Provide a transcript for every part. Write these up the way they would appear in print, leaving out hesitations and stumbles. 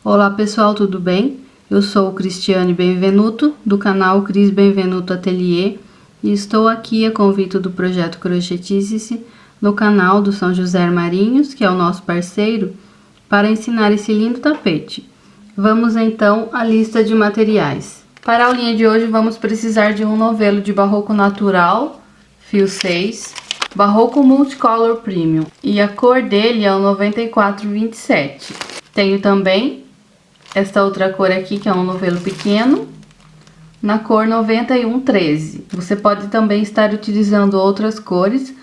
Olá pessoal, tudo bem? Eu sou Cristiane Benvenuto, do canal Cris Benvenuto Atelier, e estou aqui a convite do projeto Crochetize-se, no canal do São José Armarinhos, que é o nosso parceiro, para ensinar esse lindo tapete. Vamos então à lista de materiais. Para a aulinha de hoje vamos precisar de um novelo de barroco natural, fio 6, barroco multicolor premium, e a cor dele é o 9427. Tenho também esta outra cor aqui, que é um novelo pequeno, na cor 9113. Você pode também estar utilizando outras cores,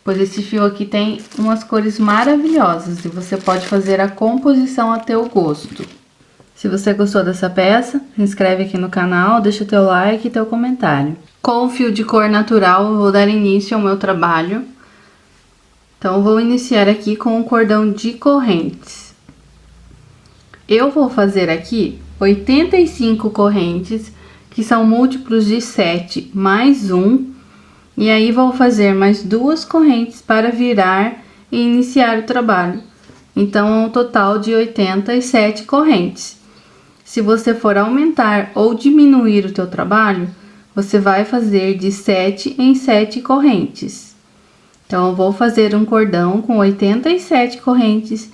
pois esse fio aqui tem umas cores maravilhosas e você pode fazer a composição a teu gosto. Se você gostou dessa peça, se inscreve aqui no canal, deixa teu like e teu comentário. Com o fio de cor natural, eu vou dar início ao meu trabalho. Então, vou iniciar aqui com um cordão de correntes. Eu vou fazer aqui 85 correntes, que são múltiplos de 7 mais 1. E aí, vou fazer mais 2 correntes para virar e iniciar o trabalho. Então, é um total de 87 correntes. Se você for aumentar ou diminuir o teu trabalho, você vai fazer de 7 em 7 correntes. Então, eu vou fazer um cordão com 87 correntes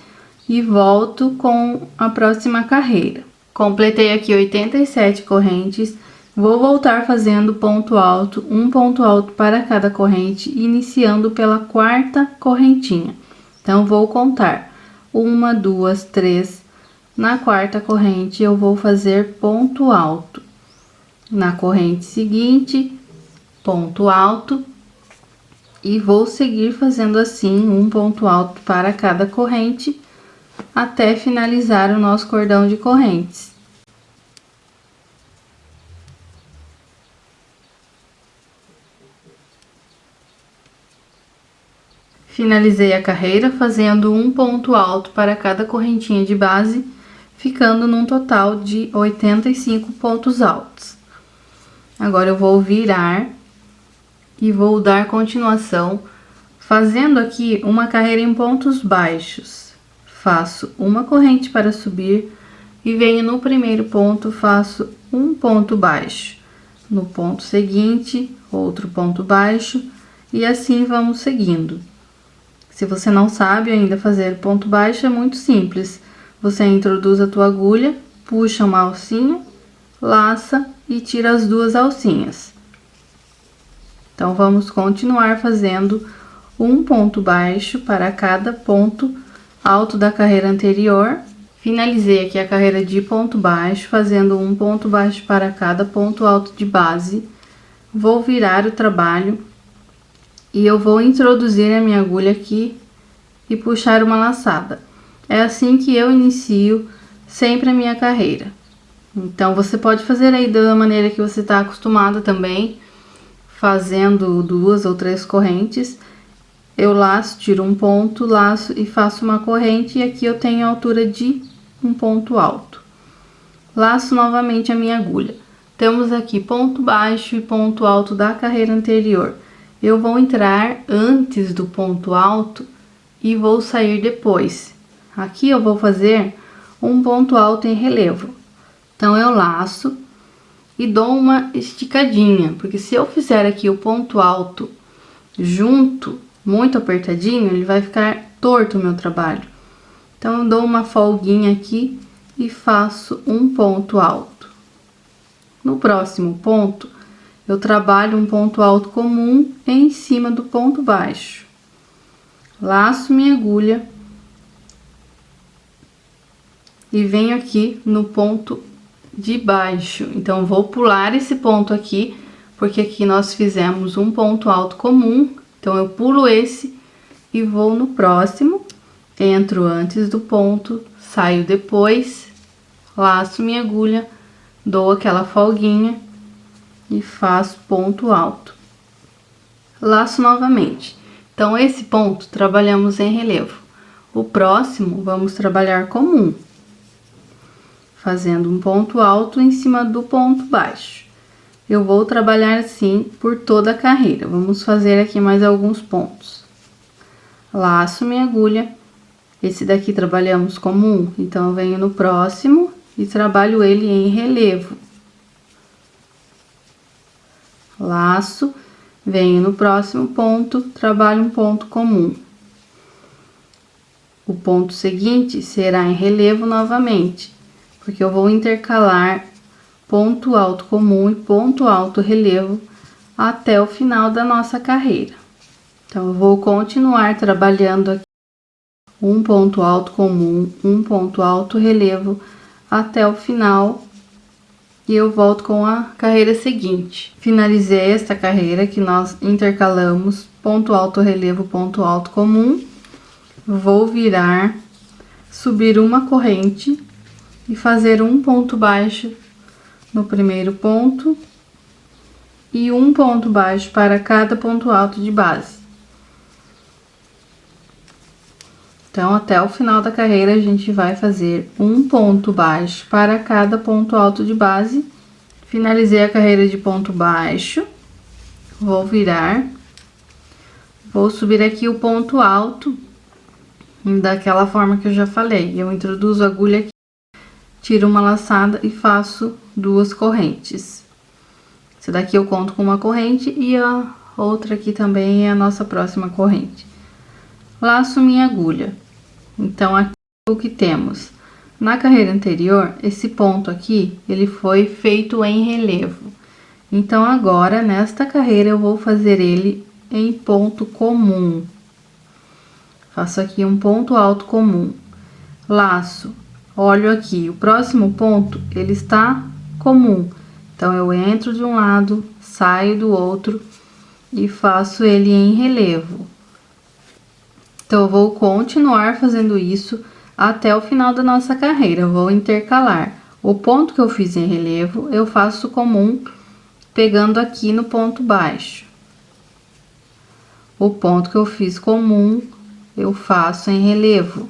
e volto com a próxima carreira. Completei aqui 87 correntes, vou voltar fazendo ponto alto, um ponto alto para cada corrente, iniciando pela quarta correntinha. Então, vou contar 1, 2, 3. Na quarta corrente, eu vou fazer ponto alto. Na corrente seguinte, ponto alto. E vou seguir fazendo assim, um ponto alto para cada corrente, até finalizar o nosso cordão de correntes. Finalizei a carreira fazendo um ponto alto para cada correntinha de base, ficando num total de 85 pontos altos. Agora eu vou virar e vou dar continuação, fazendo aqui uma carreira em pontos baixos. Faço uma corrente para subir e venho no primeiro ponto, faço um ponto baixo. No ponto seguinte, outro ponto baixo, e assim vamos seguindo. Se você não sabe ainda fazer ponto baixo, é muito simples. Você introduz a tua agulha, puxa uma alcinha, laça e tira as 2 alcinhas. Então, vamos continuar fazendo um ponto baixo para cada ponto alto da carreira anterior. Finalizei aqui a carreira de ponto baixo, fazendo um ponto baixo para cada ponto alto de base. Vou virar o trabalho e eu vou introduzir a minha agulha aqui e puxar uma laçada. É assim que eu inicio sempre a minha carreira. Então, você pode fazer aí da maneira que você está acostumada também, fazendo 2 ou 3 correntes. Eu laço, tiro um ponto, laço e faço uma corrente, e aqui eu tenho a altura de um ponto alto. Laço novamente a minha agulha. Temos aqui ponto baixo e ponto alto da carreira anterior. Eu vou entrar antes do ponto alto e vou sair depois. Aqui eu vou fazer um ponto alto em relevo. Então, eu laço e dou uma esticadinha, porque se eu fizer aqui o ponto alto junto, muito apertadinho, ele vai ficar torto o meu trabalho. Então, eu dou uma folguinha aqui e faço um ponto alto. No próximo ponto, eu trabalho um ponto alto comum em cima do ponto baixo. Laço minha agulha e venho aqui no ponto de baixo. Então, vou pular esse ponto aqui, porque aqui nós fizemos um ponto alto comum. Então, eu pulo esse e vou no próximo, entro antes do ponto, saio depois, laço minha agulha, dou aquela folguinha e faço ponto alto. Laço novamente. Então, esse ponto trabalhamos em relevo. O próximo, vamos trabalhar comum, fazendo um ponto alto em cima do ponto baixo. Eu vou trabalhar assim por toda a carreira. Vamos fazer aqui mais alguns pontos. Laço minha agulha Esse daqui trabalhamos como 1, então eu venho no próximo e trabalho ele em relevo. Laço, venho no próximo ponto, trabalho um ponto comum. O ponto seguinte será em relevo novamente, porque eu vou intercalar ponto alto comum e ponto alto relevo até o final da nossa carreira. Então, eu vou continuar trabalhando aqui um ponto alto comum, um ponto alto relevo até o final e eu volto com a carreira seguinte. Finalizei esta carreira que nós intercalamos ponto alto relevo, ponto alto comum. Vou virar, subir uma corrente e fazer um ponto baixo no primeiro ponto e um ponto baixo para cada ponto alto de base. Então, até o final da carreira, a gente vai fazer um ponto baixo para cada ponto alto de base. Finalizei a carreira de ponto baixo, vou virar, vou subir aqui o ponto alto, daquela forma que eu já falei. Eu introduzo a agulha aqui, tiro uma laçada e faço 2 correntes. Essa daqui eu conto com uma corrente e a outra aqui também é a nossa próxima corrente. Laço minha agulha. Então, aqui o que temos? Na carreira anterior, esse ponto aqui, ele foi feito em relevo. Então, agora, nesta carreira, eu vou fazer ele em ponto comum. Faço aqui um ponto alto comum. Laço, olho aqui, o próximo ponto, ele está comum. Então, eu entro de um lado, saio do outro e faço ele em relevo. Então, eu vou continuar fazendo isso até o final da nossa carreira. Eu vou intercalar. O ponto que eu fiz em relevo, eu faço comum, pegando aqui no ponto baixo. O ponto que eu fiz comum, eu faço em relevo.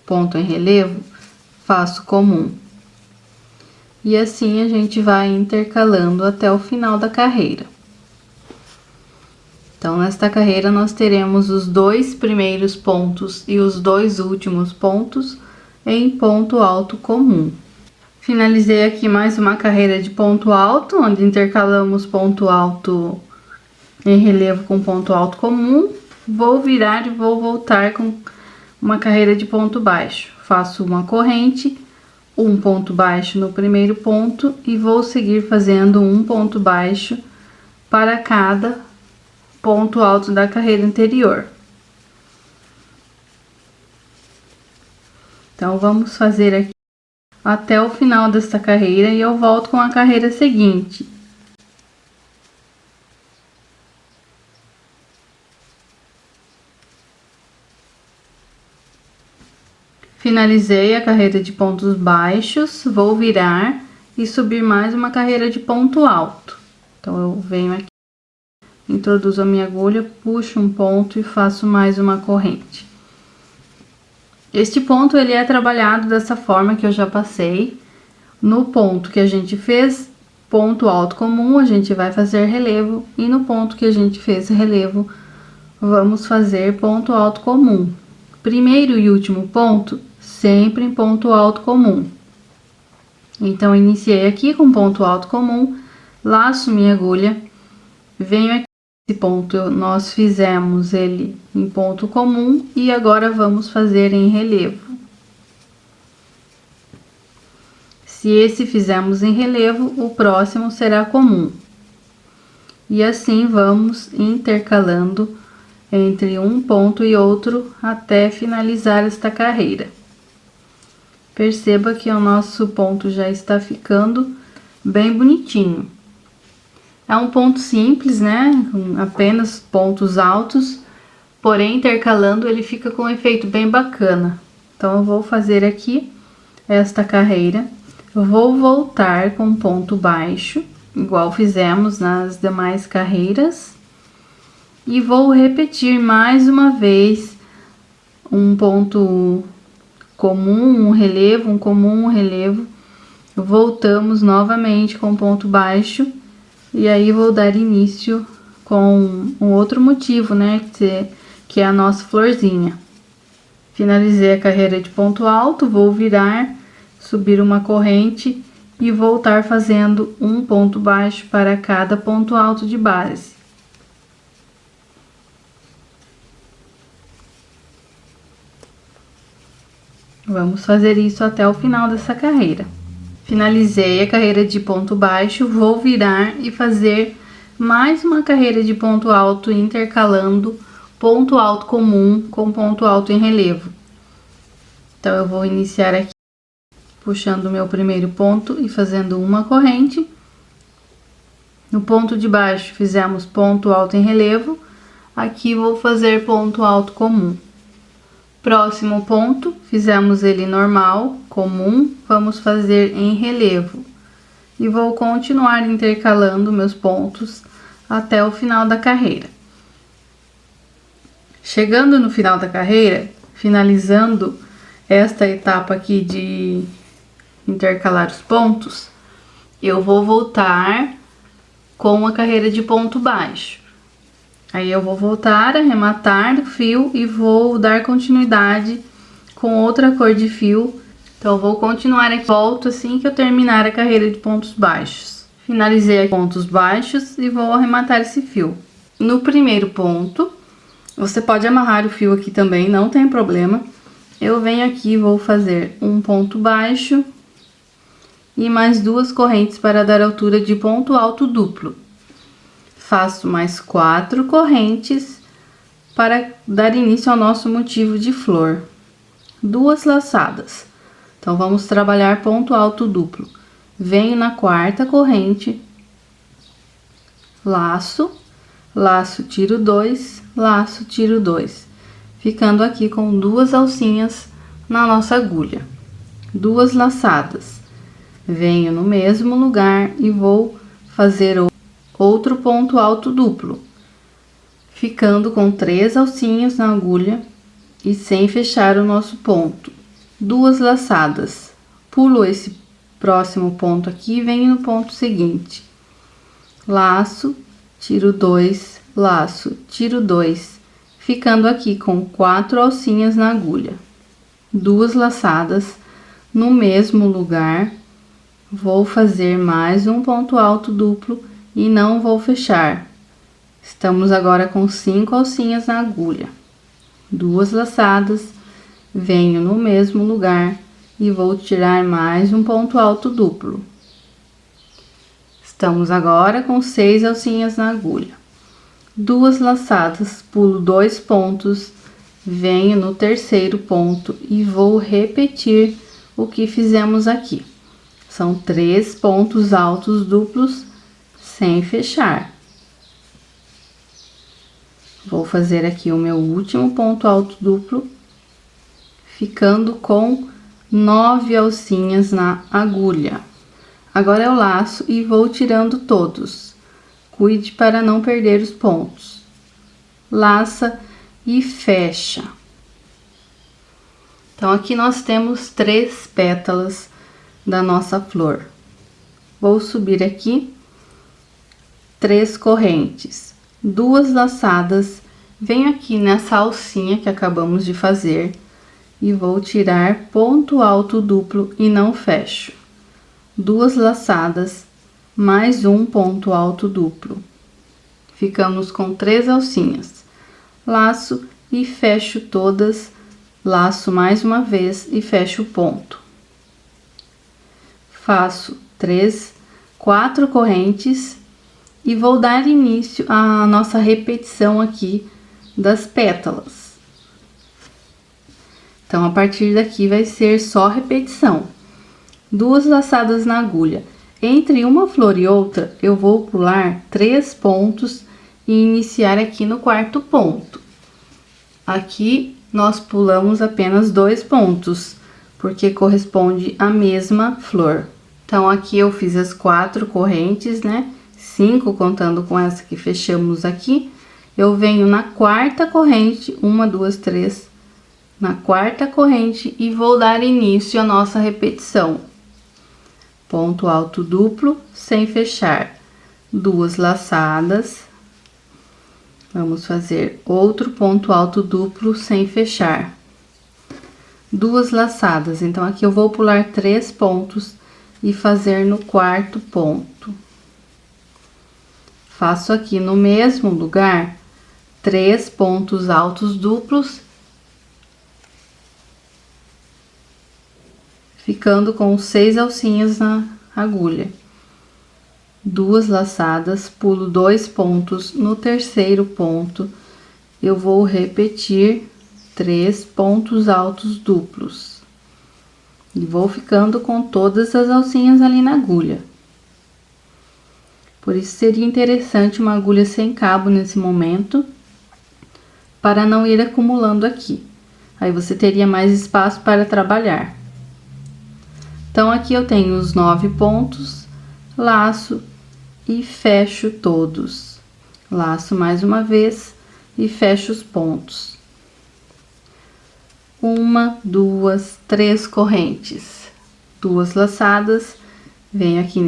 Ponto em relevo, faço comum. E assim a gente vai intercalando até o final da carreira. Então, nesta carreira, nós teremos os 2 primeiros pontos e os 2 últimos pontos em ponto alto comum. Finalizei aqui mais uma carreira de ponto alto, onde intercalamos ponto alto em relevo com ponto alto comum. Vou virar e vou voltar com uma carreira de ponto baixo. Faço uma corrente, um ponto baixo no primeiro ponto e vou seguir fazendo um ponto baixo para cada ponto alto da carreira anterior. Então, vamos fazer aqui até o final desta carreira e eu volto com a carreira seguinte. Finalizei a carreira de pontos baixos, vou virar e subir mais uma carreira de ponto alto. Então, eu venho aqui, introduzo a minha agulha, puxo um ponto e faço mais uma corrente. Este ponto, ele é trabalhado dessa forma que eu já passei. No ponto que a gente fez ponto alto comum, a gente vai fazer relevo, e no ponto que a gente fez relevo, vamos fazer ponto alto comum. Primeiro e último ponto, sempre em ponto alto comum. Então, iniciei aqui com ponto alto comum, laço minha agulha, venho aqui. Esse ponto nós fizemos ele em ponto comum e agora vamos fazer em relevo. Se esse fizemos em relevo, o próximo será comum. E assim vamos intercalando entre um ponto e outro até finalizar esta carreira. Perceba que o nosso ponto já está ficando bem bonitinho. É um ponto simples, né? Com apenas pontos altos, porém intercalando ele fica com um efeito bem bacana. Então, eu vou fazer aqui esta carreira, eu vou voltar com ponto baixo, igual fizemos nas demais carreiras, e vou repetir mais uma vez um ponto comum, um relevo, um comum, um relevo. Voltamos novamente com ponto baixo. E aí, vou dar início com um outro motivo, né, que é a nossa florzinha. Finalizei a carreira de ponto alto, vou virar, subir uma corrente e voltar fazendo um ponto baixo para cada ponto alto de base. Vamos fazer isso até o final dessa carreira. Finalizei a carreira de ponto baixo, vou virar e fazer mais uma carreira de ponto alto, intercalando ponto alto comum com ponto alto em relevo. Então, eu vou iniciar aqui, puxando o meu primeiro ponto e fazendo uma corrente. No ponto de baixo, fizemos ponto alto em relevo. Aqui, vou fazer ponto alto comum. Próximo ponto, fizemos ele normal, comum, vamos fazer em relevo. E vou continuar intercalando meus pontos até o final da carreira. Chegando no final da carreira, finalizando esta etapa aqui de intercalar os pontos, eu vou voltar com a carreira de ponto baixo. Aí, eu vou voltar, arrematar o fio e vou dar continuidade com outra cor de fio. Então, eu vou continuar aqui, volto assim que eu terminar a carreira de pontos baixos. Finalizei aqui pontos baixos e vou arrematar esse fio. No primeiro ponto, você pode amarrar o fio aqui também, não tem problema. Eu venho aqui, vou fazer um ponto baixo e mais 2 correntes para dar altura de ponto alto duplo. Faço mais 4 correntes para dar início ao nosso motivo de flor. 2 laçadas. Então, vamos trabalhar ponto alto duplo. Venho na 4ª corrente, laço, laço, tiro 2, laço, tiro 2. Ficando aqui com 2 alcinhas na nossa agulha. 2 laçadas. Venho no mesmo lugar e vou fazer outro ponto alto duplo, ficando com 3 alcinhas na agulha e sem fechar o nosso ponto. 2 laçadas. Pulo esse próximo ponto aqui e venho no ponto seguinte. Laço, tiro 2, laço, tiro 2, ficando aqui com 4 alcinhas na agulha. 2 laçadas no mesmo lugar. Vou fazer mais um ponto alto duplo e não vou fechar. Estamos agora com 5 alcinhas na agulha. 2 laçadas, venho no mesmo lugar e vou tirar mais um ponto alto duplo. Estamos agora com 6 alcinhas na agulha. 2 laçadas, pulo 2 pontos, venho no terceiro ponto e vou repetir o que fizemos aqui. São 3 pontos altos duplos sem fechar. Vou fazer aqui o meu último ponto alto duplo, ficando com 9 alcinhas na agulha. Agora eu laço e vou tirando todos. Cuide para não perder os pontos. Laça e fecha. Então, aqui nós temos 3 pétalas da nossa flor. Vou subir aqui 3 correntes, 2 laçadas, venho aqui nessa alcinha que acabamos de fazer e vou tirar ponto alto duplo e não fecho. 2 laçadas, mais um ponto alto duplo. Ficamos com 3 alcinhas. Laço e fecho todas, laço mais uma vez e fecho o ponto. Faço 4 correntes e vou dar início à nossa repetição aqui das pétalas. Então, a partir daqui vai ser só repetição. 2 laçadas na agulha. Entre uma flor e outra, eu vou pular 3 pontos e iniciar aqui no 4º ponto. Aqui, nós pulamos apenas 2 pontos, porque corresponde à mesma flor. Então, aqui eu fiz as 4 correntes, né? 5 contando com essa que fechamos aqui. Eu venho na 4ª corrente, 1, 2, 3, na 4ª corrente e vou dar início à nossa repetição. Ponto alto duplo, sem fechar. 2 laçadas, Vamos fazer outro ponto alto duplo sem fechar. 2 laçadas, então aqui eu vou pular 3 pontos e fazer no quarto ponto. Faço aqui no mesmo lugar 3 pontos altos duplos, ficando com 6 alcinhas na agulha. 2 laçadas, pulo 2 pontos, no terceiro ponto eu vou repetir 3 pontos altos duplos. E vou ficando com todas as alcinhas ali na agulha. Por isso seria interessante uma agulha sem cabo nesse momento, para não ir acumulando aqui. Aí você teria mais espaço para trabalhar. Então, aqui eu tenho os 9 pontos, laço e fecho todos. Laço mais uma vez e fecho os pontos. 1, 2, 3 correntes. 2 laçadas, venho aqui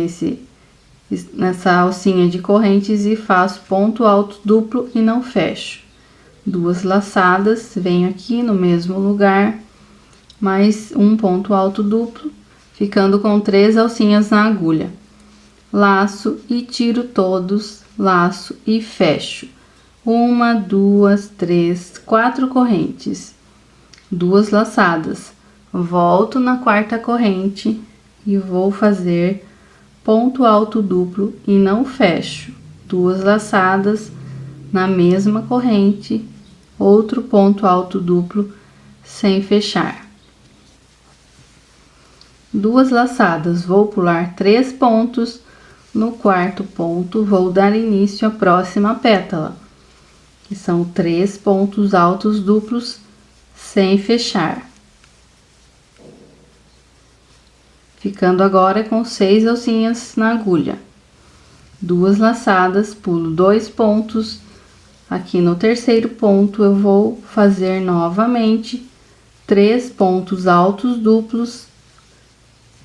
nessa alcinha de correntes e faço ponto alto duplo e não fecho. 2 laçadas, venho aqui no mesmo lugar, mais um ponto alto duplo, ficando com 3 alcinhas na agulha. Laço e tiro todos, laço e fecho. 1, 2, 3, 4 correntes. 2 laçadas. Volto na quarta corrente e vou fazer ponto alto duplo e não fecho. 2 laçadas na mesma corrente, outro ponto alto duplo sem fechar. 2 laçadas, vou pular 3 pontos, no quarto ponto vou dar início à próxima pétala, que são 3 pontos altos duplos sem fechar. Ficando agora com 6 alcinhas na agulha. 2 laçadas, pulo 2 pontos, aqui no terceiro ponto eu vou fazer novamente 3 pontos altos duplos,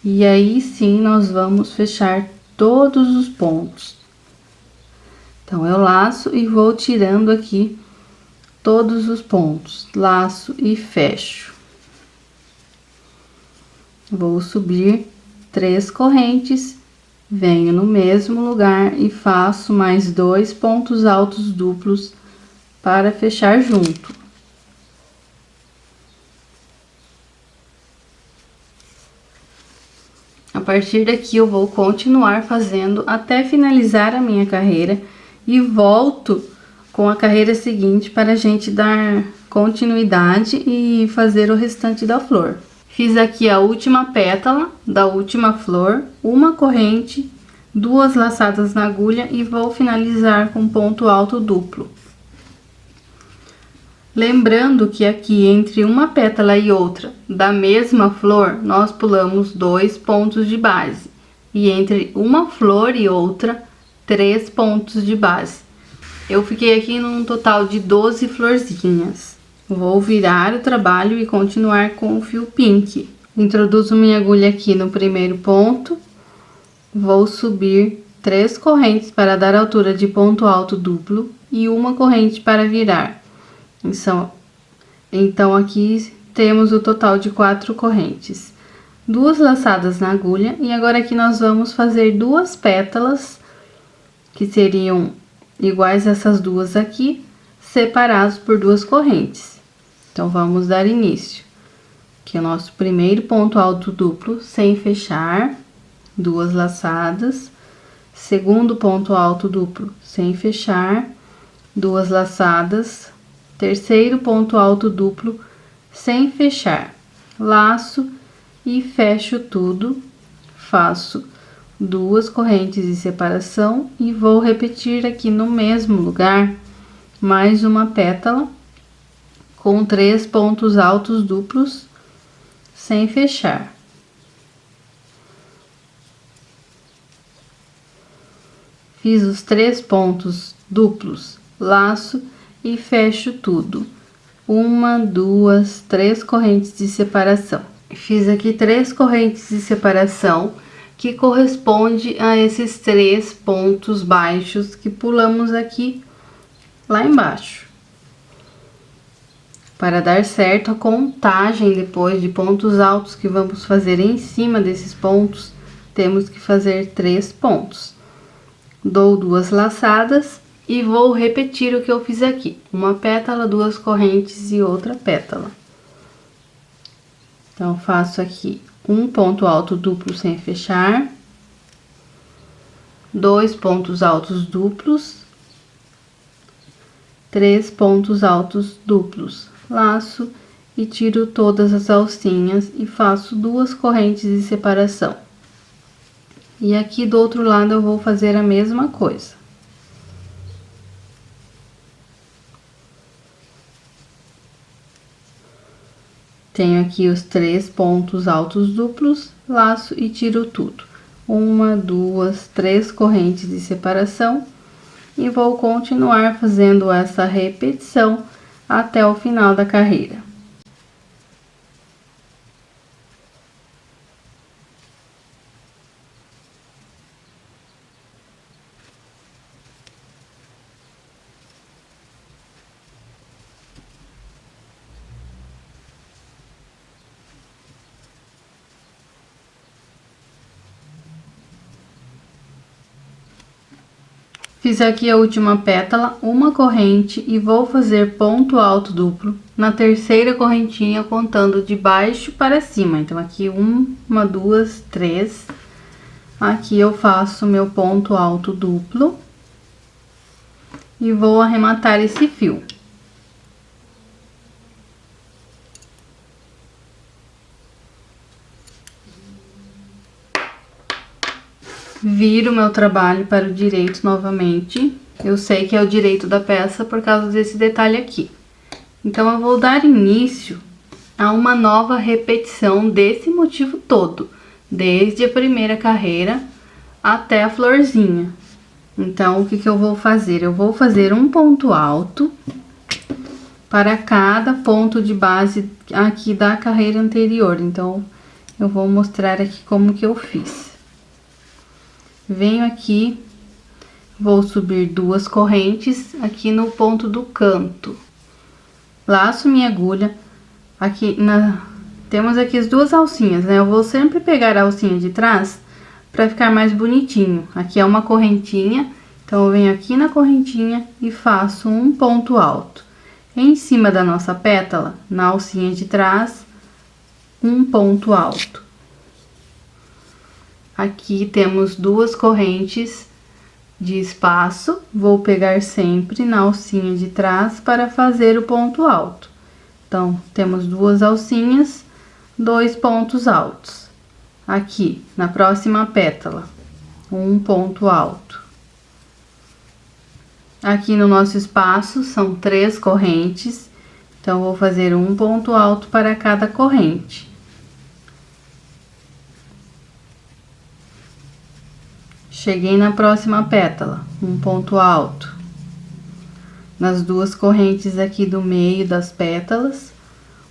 e aí sim nós vamos fechar todos os pontos. Então, eu laço e vou tirando aqui todos os pontos, laço e fecho. Vou subir 3 correntes, venho no mesmo lugar e faço mais 2 pontos altos duplos para fechar junto. A partir daqui eu vou continuar fazendo até finalizar a minha carreira e volto com a carreira seguinte para a gente dar continuidade e fazer o restante da flor. Fiz aqui a última pétala da última flor, uma corrente, 2 laçadas na agulha e vou finalizar com ponto alto duplo. Lembrando que aqui entre uma pétala e outra da mesma flor, nós pulamos 2 pontos de base. E entre uma flor e outra, 3 pontos de base. Eu fiquei aqui num total de 12 florzinhas. Vou virar o trabalho e continuar com o fio pink. Introduzo minha agulha aqui no primeiro ponto. Vou subir 3 correntes para dar altura de ponto alto duplo e uma corrente para virar. Então, aqui temos o total de 4 correntes. 2 laçadas na agulha e agora aqui nós vamos fazer 2 pétalas, que seriam iguais a essas duas aqui, separados por 2 correntes. Então, vamos dar início. Aqui é o nosso primeiro ponto alto duplo, sem fechar, 2 laçadas. Segundo ponto alto duplo, sem fechar, 2 laçadas. Terceiro ponto alto duplo, sem fechar, laço e fecho tudo, faço 2 correntes de separação e vou repetir aqui no mesmo lugar mais uma pétala com 3 pontos altos duplos sem fechar. Fiz os 3 pontos duplos, laço e fecho tudo. 1, 2, 3 correntes de separação. Fiz aqui 3 correntes de separação, que corresponde a esses 3 pontos baixos que pulamos aqui lá embaixo. Para dar certo a contagem depois de pontos altos que vamos fazer em cima desses pontos, temos que fazer 3 pontos. Dou 2 laçadas e vou repetir o que eu fiz aqui. Uma pétala, 2 correntes e outra pétala. Então, faço aqui um ponto alto duplo sem fechar, 2 pontos altos duplos, 3 pontos altos duplos. Laço e tiro todas as alcinhas e faço 2 correntes de separação. E aqui do outro lado eu vou fazer a mesma coisa. Tenho aqui os 3 pontos altos duplos, laço e tiro tudo. 1, 2, 3 correntes de separação e vou continuar fazendo essa repetição até o final da carreira. Fiz aqui a última pétala, uma corrente e vou fazer ponto alto duplo na terceira correntinha, contando de baixo para cima. Então, aqui 1, 2, 3. Aqui eu faço meu ponto alto duplo e vou arrematar esse fio. Viro meu trabalho para o direito novamente. Eu sei que é o direito da peça por causa desse detalhe aqui. Então, eu vou dar início a uma nova repetição desse motivo todo, desde a primeira carreira até a florzinha. Então, o que que eu vou fazer? Eu vou fazer um ponto alto para cada ponto de base aqui da carreira anterior. Então, eu vou mostrar aqui como que eu fiz. Venho aqui, vou subir 2 correntes aqui no ponto do canto. Laço minha agulha, aqui temos aqui as 2 alcinhas, né? Eu vou sempre pegar a alcinha de trás para ficar mais bonitinho. Aqui é uma correntinha, então eu venho aqui na correntinha e faço um ponto alto. Em cima da nossa pétala, na alcinha de trás, um ponto alto. Aqui temos 2 correntes de espaço, vou pegar sempre na alcinha de trás para fazer o ponto alto. Então, temos 2 alcinhas, 2 pontos altos. Aqui, na próxima pétala, um ponto alto. Aqui no nosso espaço, são 3 correntes, então, vou fazer um ponto alto para cada corrente. Cheguei na próxima pétala, um ponto alto. Nas 2 correntes aqui do meio das pétalas,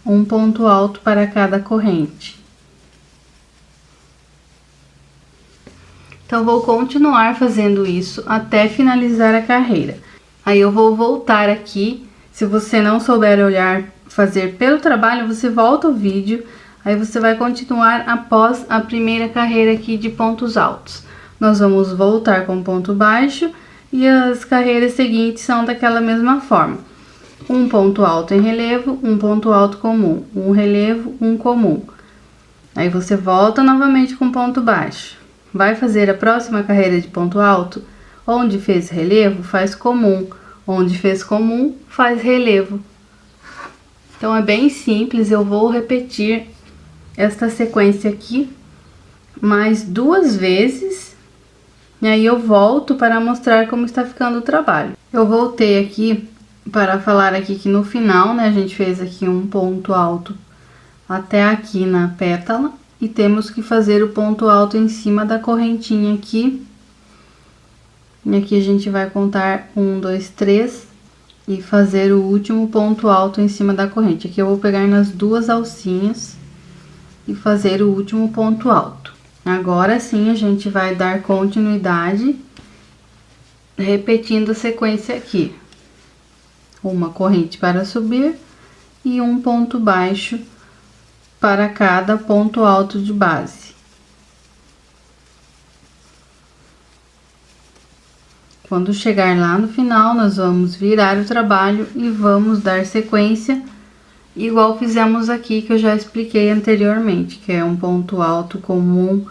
um ponto alto para cada corrente. Então, vou continuar fazendo isso até finalizar a carreira. Aí, eu vou voltar aqui. Se você não souber olhar, fazer pelo trabalho, você volta o vídeo. Aí, você vai continuar após a primeira carreira aqui de pontos altos. Nós vamos voltar com ponto baixo e as carreiras seguintes são daquela mesma forma. Um ponto alto em relevo, um ponto alto comum, um relevo, um comum. Aí, você volta novamente com ponto baixo. Vai fazer a próxima carreira de ponto alto, onde fez relevo, faz comum. Onde fez comum, faz relevo. Então, é bem simples, eu vou repetir esta sequência aqui mais 2 vezes. E aí, eu volto para mostrar como está ficando o trabalho. Eu voltei aqui para falar aqui que no final, né, a gente fez aqui um ponto alto até aqui na pétala. E temos que fazer o ponto alto em cima da correntinha aqui. E aqui a gente vai contar 1, 2, 3 e fazer o último ponto alto em cima da corrente. Aqui eu vou pegar nas 2 alcinhas e fazer o último ponto alto. Agora sim, a gente vai dar continuidade, repetindo a sequência aqui. uma corrente para subir e um ponto baixo para cada ponto alto de base. Quando chegar lá no final, nós vamos virar o trabalho e vamos dar sequência, igual fizemos aqui, que eu já expliquei anteriormente, que é um ponto alto comum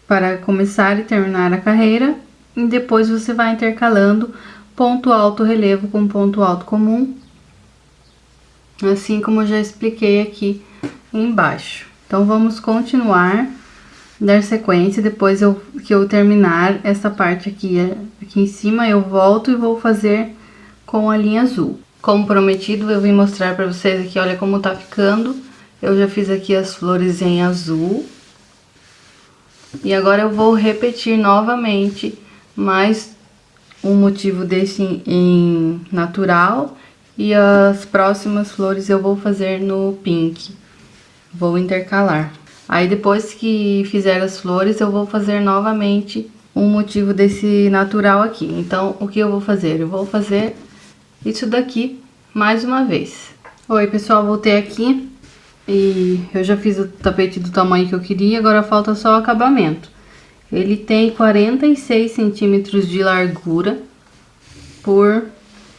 para começar e terminar a carreira, e depois você vai intercalando ponto alto relevo com ponto alto comum, assim como eu já expliquei aqui embaixo. Então, vamos continuar, dar sequência. Depois que eu terminar essa parte aqui em cima, eu volto e vou fazer com a linha azul. Como prometido, eu vim mostrar pra vocês aqui, olha como tá ficando. Eu já fiz aqui as flores em azul. E agora eu vou repetir novamente mais um motivo desse em natural. E as próximas flores eu vou fazer no pink. Vou intercalar. Aí depois que fizer as flores, eu vou fazer novamente um motivo desse natural aqui. Então, o que eu vou fazer? Eu vou fazer isso daqui mais uma vez. Oi, pessoal, voltei aqui e eu já fiz o tapete do tamanho que eu queria, agora falta só o acabamento. Ele tem 46 centímetros de largura por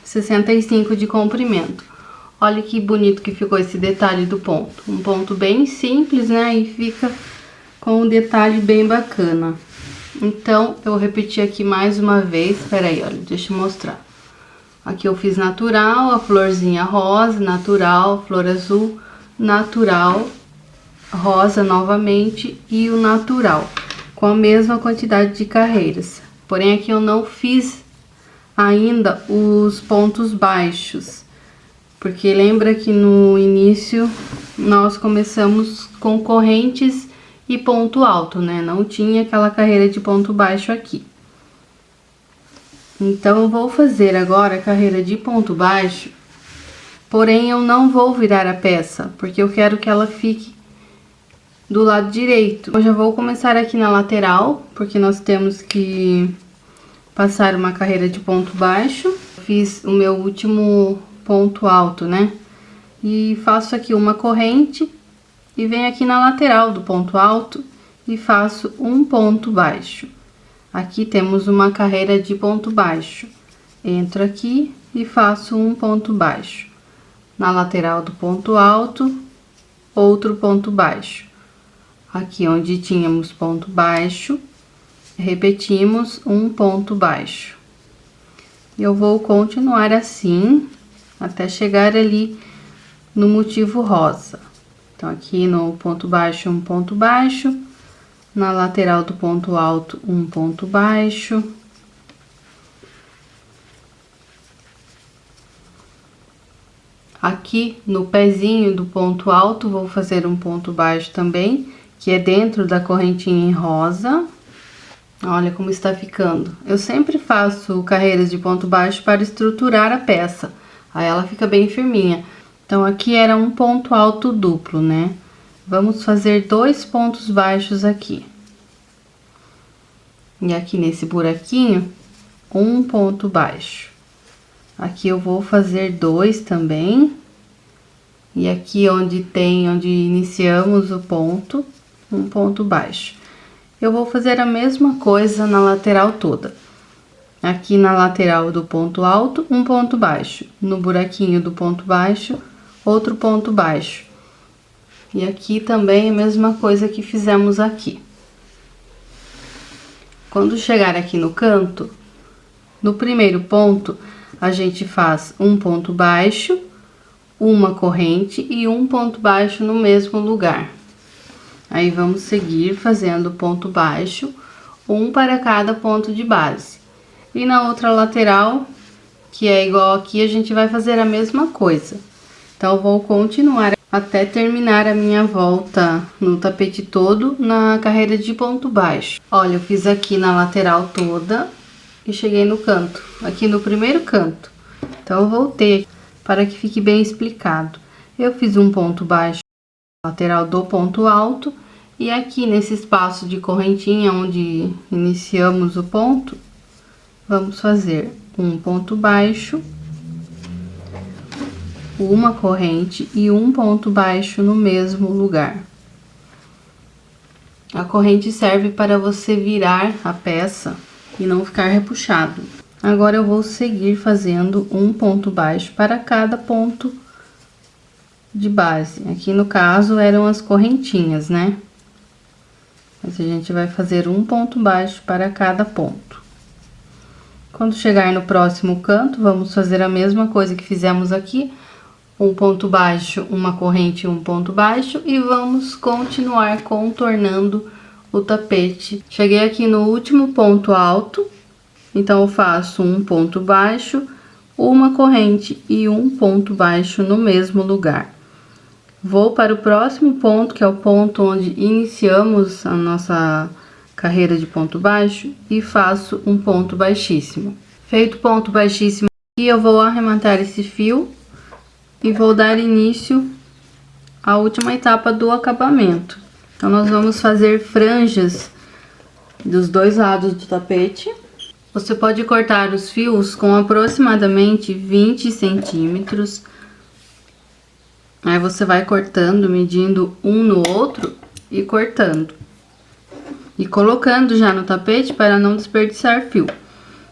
65 de comprimento. Olha que bonito que ficou esse detalhe do ponto. Um ponto bem simples, né? E fica com um detalhe bem bacana. Então, eu vou repetir aqui mais uma vez. Espera aí, olha, deixa eu mostrar. Aqui eu fiz natural, a florzinha rosa, natural, flor azul, natural, rosa novamente e o natural, com a mesma quantidade de carreiras. Porém, aqui eu não fiz ainda os pontos baixos, porque lembra que no início nós começamos com correntes e ponto alto, né? Não tinha aquela carreira de ponto baixo aqui. Então, eu vou fazer agora a carreira de ponto baixo, porém eu não vou virar a peça, porque eu quero que ela fique do lado direito. Eu já vou começar aqui na lateral, porque nós temos que passar uma carreira de ponto baixo. Fiz o meu último ponto alto, né? E faço aqui uma corrente e venho aqui na lateral do ponto alto e faço um ponto baixo. Aqui temos uma carreira de ponto baixo. Entro aqui e faço um ponto baixo. Na lateral do ponto alto, outro ponto baixo. Aqui onde tínhamos ponto baixo, repetimos um ponto baixo. Eu vou continuar assim até chegar ali no motivo rosa. Então, aqui no ponto baixo, um ponto baixo. Na lateral do ponto alto, um ponto baixo. Aqui no pezinho do ponto alto, vou fazer um ponto baixo também, que é dentro da correntinha em rosa. Olha como está ficando. Eu sempre faço carreiras de ponto baixo para estruturar a peça. Aí ela fica bem firminha. Então, aqui era um ponto alto duplo, né? Vamos fazer 2 pontos baixos aqui. E aqui nesse buraquinho, um ponto baixo. Aqui eu vou fazer 2 também. E aqui onde iniciamos o ponto, um ponto baixo. Eu vou fazer a mesma coisa na lateral toda. Aqui na lateral do ponto alto, um ponto baixo. No buraquinho do ponto baixo, outro ponto baixo. E aqui também a mesma coisa que fizemos aqui. Quando chegar aqui no canto, no primeiro ponto, a gente faz um ponto baixo, uma corrente e um ponto baixo no mesmo lugar. Aí, vamos seguir fazendo ponto baixo, um para cada ponto de base. E na outra lateral, que é igual aqui, a gente vai fazer a mesma coisa. Então, eu vou continuar até terminar a minha volta no tapete todo na carreira de ponto baixo. Olha, eu fiz aqui na lateral toda e cheguei no canto, aqui no primeiro canto. Então, eu voltei para que fique bem explicado. Eu fiz um ponto baixo na lateral do ponto alto e aqui nesse espaço de correntinha onde iniciamos o ponto, vamos fazer um ponto baixo uma corrente e um ponto baixo no mesmo lugar. A corrente serve para você virar a peça e não ficar repuxado. Agora eu vou seguir fazendo um ponto baixo para cada ponto de base. Aqui no caso eram as correntinhas, né? Mas a gente vai fazer um ponto baixo para cada ponto. Quando chegar no próximo canto, vamos fazer a mesma coisa que fizemos aqui. Um ponto baixo, uma corrente e um ponto baixo. E vamos continuar contornando o tapete. Cheguei aqui no último ponto alto. Então, eu faço um ponto baixo, uma corrente e um ponto baixo no mesmo lugar. Vou para o próximo ponto, que é o ponto onde iniciamos a nossa carreira de ponto baixo, e faço um ponto baixíssimo. Feito ponto baixíssimo aqui, eu vou arrematar esse fio e vou dar início à última etapa do acabamento. Então, nós vamos fazer franjas dos dois lados do tapete. Você pode cortar os fios com aproximadamente 20 centímetros. Aí você vai cortando, medindo um no outro e cortando. E colocando já no tapete para não desperdiçar fio.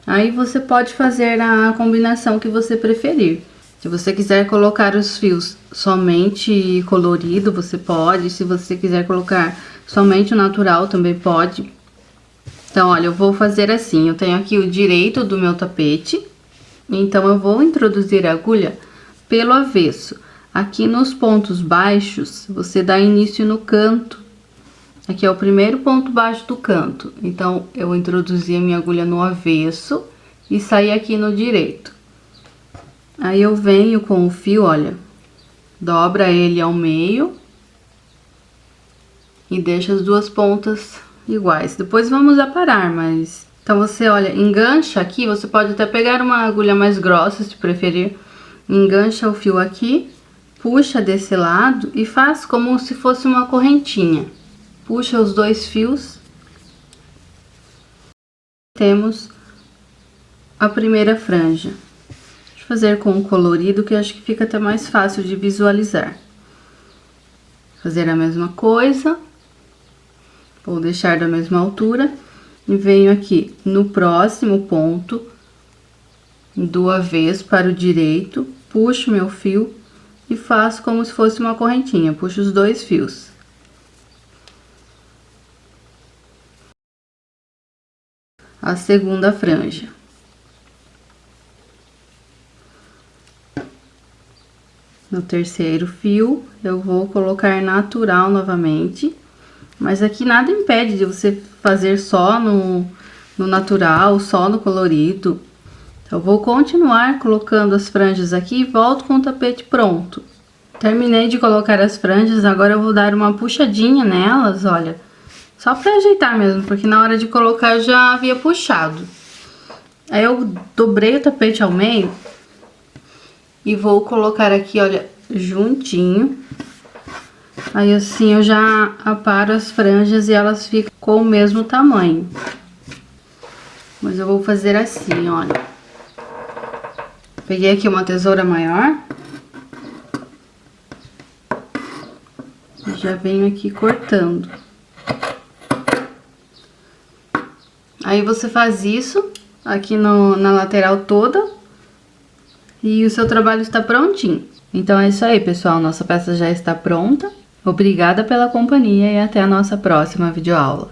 Aí você pode fazer a combinação que você preferir. Se você quiser colocar os fios somente colorido, você pode. Se você quiser colocar somente o natural, também pode. Então, olha, eu vou fazer assim, eu tenho aqui o direito do meu tapete, então eu vou introduzir a agulha pelo avesso. Aqui nos pontos baixos, você dá início no canto. Aqui é o primeiro ponto baixo do canto. Então, eu introduzi a minha agulha no avesso e saí aqui no direito. Aí, eu venho com o fio, olha, dobra ele ao meio e deixa as duas pontas iguais. Depois vamos aparar, mas... Então, você, olha, engancha aqui, você pode até pegar uma agulha mais grossa, se preferir. Engancha o fio aqui, puxa desse lado e faz como se fosse uma correntinha. Puxa os dois fios. Temos a primeira franja. Deixa eu fazer com o colorido, que eu acho que fica até mais fácil de visualizar. Fazer a mesma coisa. Vou deixar da mesma altura e venho aqui no próximo ponto do avesso para o direito, puxo meu fio e faço como se fosse uma correntinha, puxo os dois fios. A segunda franja. No terceiro fio, eu vou colocar natural novamente. Mas aqui nada impede de você fazer só no natural, só no colorido. Então, eu vou continuar colocando as franjas aqui e volto com o tapete pronto. Terminei de colocar as franjas, agora eu vou dar uma puxadinha nelas, olha. Só pra ajeitar mesmo, porque na hora de colocar eu já havia puxado. Aí eu dobrei o tapete ao meio e vou colocar aqui, olha, juntinho. Aí assim eu já aparo as franjas e elas ficam com o mesmo tamanho. Mas eu vou fazer assim, olha. Peguei aqui uma tesoura maior. E já venho aqui cortando. Aí você faz isso aqui na lateral toda. E o seu trabalho está prontinho. Então é isso aí, pessoal. Nossa peça já está pronta. Obrigada pela companhia e até a nossa próxima videoaula.